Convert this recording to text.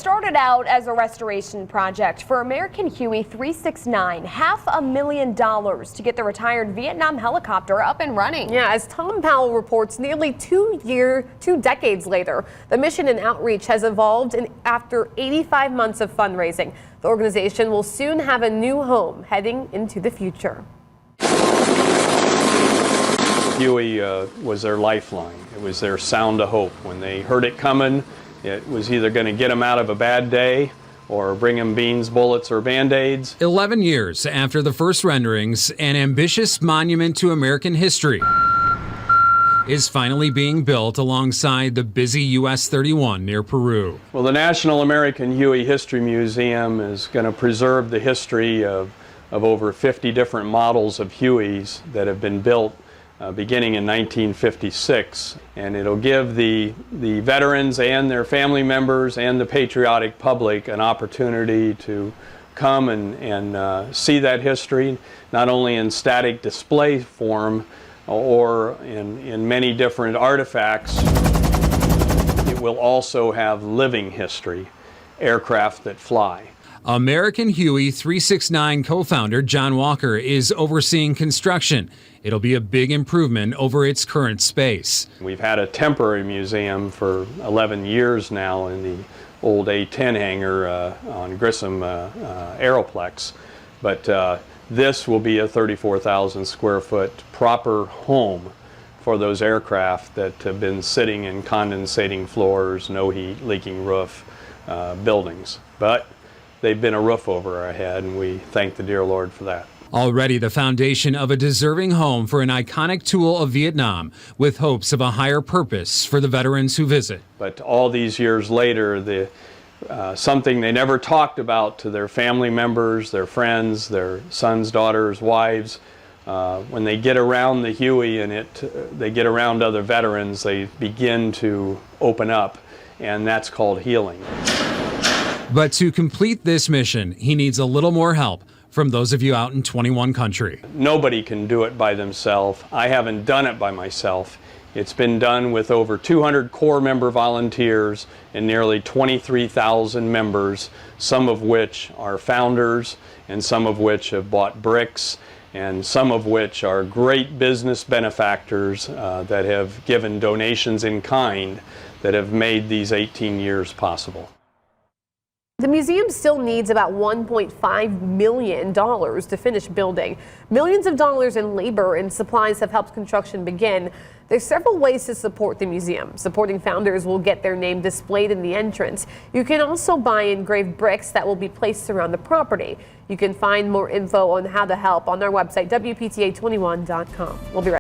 Started out as a restoration project for American Huey 369, $500,000 to get the retired Vietnam helicopter up and running. Yeah, as Tom Powell reports, nearly 2 decades later, the mission and outreach has evolved, and after 85 months of fundraising, the organization will soon have a new home heading into the future. Huey was their lifeline. It was their sound of hope. When they heard it coming, it was either going to get them out of a bad day or bring them beans, bullets, or Band-Aids. 11 years after the first renderings, an ambitious monument to American history is finally being built alongside the busy US 31 near Peru. Well, the National American Huey History Museum is going to preserve the history of over 50 different models of Hueys that have been built beginning in 1956, and it'll give the veterans and their family members and the patriotic public an opportunity to come and see that history, not only in static display form or in many different artifacts. It will also have living history, aircraft that fly. American Huey 369 co-founder John Walker is overseeing construction. It'll be a big improvement over its current space. We've had a temporary museum for 11 years now in the old A-10 hangar on Grissom Aeroplex, but this will be a 34,000 square foot proper home for those aircraft that have been sitting in condensating floors, no heat, leaking roof buildings. But they've been a roof over our head, and we thank the dear Lord for that. Already the foundation of a deserving home for an iconic tool of Vietnam, with hopes of a higher purpose for the veterans who visit. But all these years later, something they never talked about to their family members, their friends, their sons, daughters, wives, when they get around the Huey and they get around other veterans, they begin to open up, and that's called healing. But to complete this mission, he needs a little more help from those of you out in 21 country. Nobody can do it by themselves. I haven't done it by myself. It's been done with over 200 Corps member volunteers and nearly 23,000 members, some of which are founders and some of which have bought bricks and some of which are great business benefactors that have given donations in kind that have made these 18 years possible. The museum still needs about $1.5 million to finish building. Millions of dollars in labor and supplies have helped construction begin. There's several ways to support the museum. Supporting founders will get their name displayed in the entrance. You can also buy engraved bricks that will be placed around the property. You can find more info on how to help on our website, WPTA21.com. We'll be right back.